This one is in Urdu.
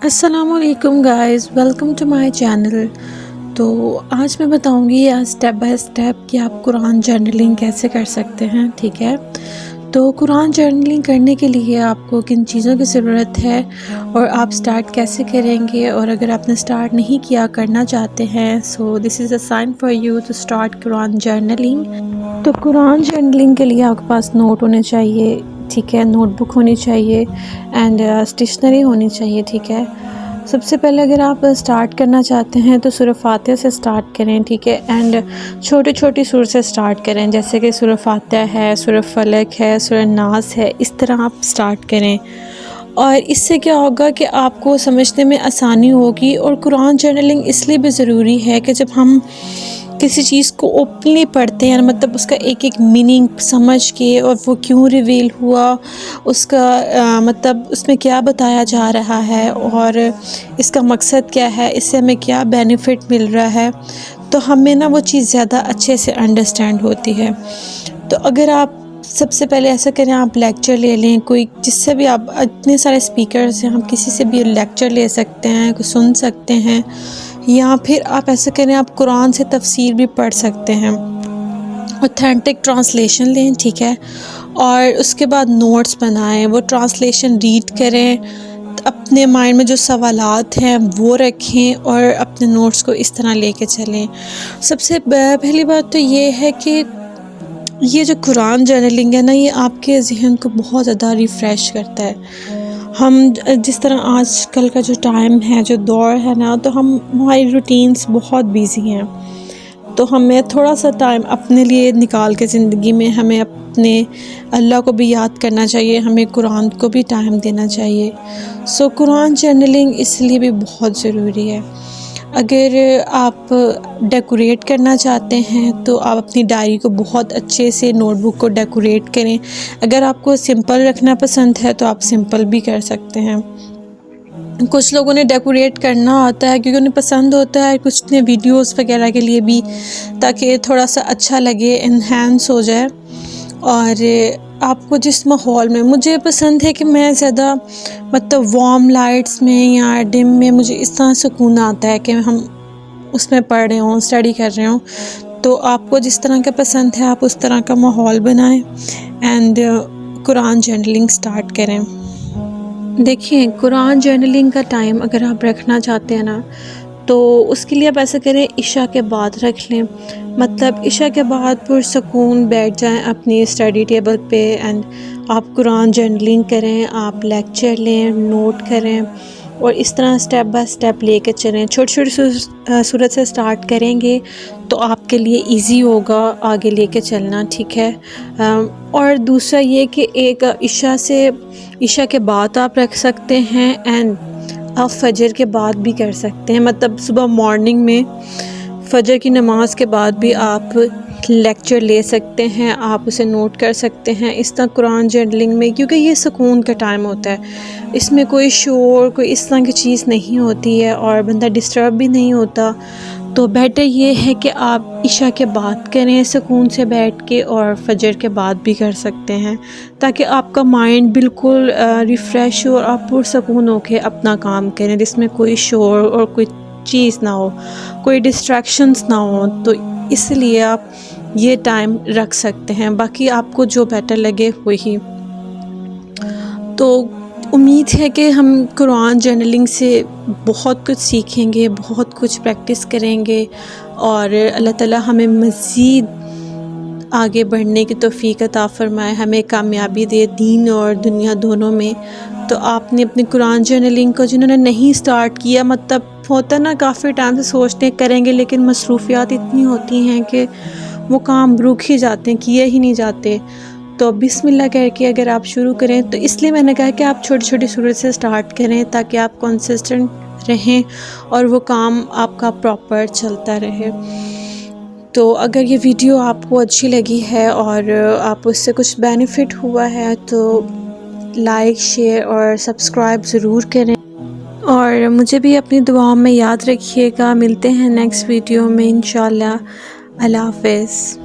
السلام علیکم guys, welcome to my channel. تو آج میں بتاؤں گی اسٹیپ بائی اسٹیپ کہ آپ قرآن جرنلنگ کیسے کر سکتے ہیں، ٹھیک ہے؟ تو قرآن جرنلنگ کرنے کے لیے آپ کو کن چیزوں کی ضرورت ہے اور آپ سٹارٹ کیسے کریں گے، اور اگر آپ نے سٹارٹ نہیں کیا کرنا چاہتے ہیں so this is a sign for you to start Quran journaling. تو قرآن جرنلنگ کے لیے آپ کے پاس نوٹ ہونے چاہیے، ٹھیک ہے، نوٹ بک ہونی چاہیے اینڈ اسٹیشنری ہونی چاہیے، ٹھیک ہے۔ سب سے پہلے اگر آپ سٹارٹ کرنا چاہتے ہیں تو سورہ فاتحہ سے سٹارٹ کریں، ٹھیک ہے، اینڈ چھوٹی چھوٹی سورہ سے سٹارٹ کریں، جیسے کہ سورہ فاتحہ ہے، سورہ فلق ہے، سورہ ناس ہے، اس طرح آپ سٹارٹ کریں، اور اس سے کیا ہوگا کہ آپ کو سمجھنے میں آسانی ہوگی۔ اور قرآن جرنلنگ اس لیے بھی ضروری ہے کہ جب ہم کسی چیز کو اوپنلی پڑھتے ہیں، مطلب اس کا ایک ایک میننگ سمجھ کے، اور وہ کیوں ریویل ہوا، اس کا مطلب اس میں کیا بتایا جا رہا ہے اور اس کا مقصد کیا ہے، اس سے ہمیں کیا بینیفٹ مل رہا ہے، تو ہمیں وہ چیز زیادہ اچھے سے انڈرسٹینڈ ہوتی ہے۔ تو اگر آپ سب سے پہلے ایسا کریں، آپ لیکچر لے لیں، کوئی جس سے بھی، آپ اتنے سارے اسپیکرز ہیں، ہم کسی سے بھی لیکچر لے سکتے ہیں، سن سکتے ہیں، یا پھر آپ ایسا کریں، آپ قرآن سے تفسیر بھی پڑھ سکتے ہیں، اوتھینٹک ٹرانسلیشن لیں، ٹھیک ہے، اور اس کے بعد نوٹس بنائیں، وہ ٹرانسلیشن ریڈ کریں، اپنے مائنڈ میں جو سوالات ہیں وہ رکھیں اور اپنے نوٹس کو اس طرح لے کے چلیں۔ سب سے پہلی بات تو یہ ہے کہ یہ جو قرآن جرنلنگ ہے نا، یہ آپ کے ذہن کو بہت زیادہ ریفریش کرتا ہے۔ ہم جس طرح آج کل کا جو ٹائم ہے، جو دور ہے نا، تو ہماری روٹینز بہت بیزی ہیں، تو ہمیں تھوڑا سا ٹائم اپنے لیے نکال کے زندگی میں ہمیں اپنے اللہ کو بھی یاد کرنا چاہیے، ہمیں قرآن کو بھی ٹائم دینا چاہیے۔ سو قرآن جرنلنگ اس لیے بھی بہت ضروری ہے۔ اگر آپ ڈیکوریٹ کرنا چاہتے ہیں تو آپ اپنی ڈائری کو بہت اچھے سے، نوٹ بک کو ڈیکوریٹ کریں۔ اگر آپ کو سمپل رکھنا پسند ہے تو آپ سمپل بھی کر سکتے ہیں۔ کچھ لوگوں نے ڈیکوریٹ کرنا آتا ہے کیونکہ انہیں پسند ہوتا ہے، کچھ نے ویڈیوز وغیرہ کے لیے بھی، تاکہ تھوڑا سا اچھا لگے، انہینس ہو جائے۔ اور آپ کو جس ماحول میں، مجھے پسند ہے کہ میں زیادہ مطلب وارم لائٹس میں یا ڈم میں، مجھے اس طرح سکون آتا ہے کہ ہم اس میں پڑھ رہے ہوں، اسٹڈی کر رہے ہوں۔ تو آپ کو جس طرح کا پسند ہے آپ اس طرح کا ماحول بنائیں اینڈ قرآن جرنلنگ سٹارٹ کریں۔ دیکھیں، قرآن جرنلنگ کا ٹائم اگر آپ رکھنا چاہتے ہیں نا، تو اس کے لیے آپ ایسا کریں، عشاء کے بعد رکھ لیں، مطلب عشاء کے بعد پرسکون بیٹھ جائیں اپنی اسٹڈی ٹیبل پہ اینڈ آپ قرآن جرنلنگ کریں، آپ لیکچر لیں، نوٹ کریں، اور اس طرح اسٹیپ بائی اسٹیپ لے کے چلیں۔ چھوٹی چھوٹی صورت سے سٹارٹ کریں گے تو آپ کے لیے ایزی ہوگا آگے لے کے چلنا، ٹھیک ہے۔ اور دوسرا یہ کہ ایک عشاء کے بعد آپ رکھ سکتے ہیں اینڈ آپ فجر کے بعد بھی کر سکتے ہیں، مطلب صبح مارننگ میں فجر کی نماز کے بعد بھی آپ لیکچر لے سکتے ہیں، آپ اسے نوٹ کر سکتے ہیں، اس طرح قرآن جرنلنگ میں، کیونکہ یہ سکون کا ٹائم ہوتا ہے، اس میں کوئی شور، کوئی اس طرح کی چیز نہیں ہوتی ہے اور بندہ ڈسٹرب بھی نہیں ہوتا۔ تو بیٹر یہ ہے کہ آپ عشاء کے بعد کریں سکون سے بیٹھ کے، اور فجر کے بعد بھی کر سکتے ہیں، تاکہ آپ کا مائنڈ بالکل ریفریش ہو اور آپ پرسکون ہو کے اپنا کام کریں، جس میں کوئی شور اور کوئی چیز نہ ہو، کوئی ڈسٹریکشنز نہ ہوں۔ تو اس لیے آپ یہ ٹائم رکھ سکتے ہیں، باقی آپ کو جو بیٹر لگے وہی۔ تو امید ہے کہ ہم قرآن جرنلنگ سے بہت کچھ سیکھیں گے، بہت کچھ پریکٹس کریں گے، اور اللہ تعالیٰ ہمیں مزید آگے بڑھنے کی توفیق عطا فرمائے، ہمیں کامیابی دے دین اور دنیا دونوں میں۔ تو آپ نے اپنی قرآن جرنلنگ کو، جنہوں نے نہیں سٹارٹ کیا، مطلب ہوتا نا کافی ٹائم سے سوچتے ہیں کریں گے، لیکن مصروفیات اتنی ہوتی ہیں کہ وہ کام رک ہی جاتے ہیں، کیے ہی نہیں جاتے، تو بسم اللہ کہہ کے اگر آپ شروع کریں، تو اس لیے میں نے کہا کہ آپ چھوٹی چھوٹی صورت سے سٹارٹ کریں تاکہ آپ کنسسٹنٹ رہیں اور وہ کام آپ کا پراپر چلتا رہے۔ تو اگر یہ ویڈیو آپ کو اچھی لگی ہے اور آپ اس سے کچھ بینیفٹ ہوا ہے تو لائک، شیئر اور سبسکرائب ضرور کریں، اور مجھے بھی اپنی دعاؤں میں یاد رکھیے گا۔ ملتے ہیں نیکسٹ ویڈیو میں انشاءاللہ۔ اللہ حافظ۔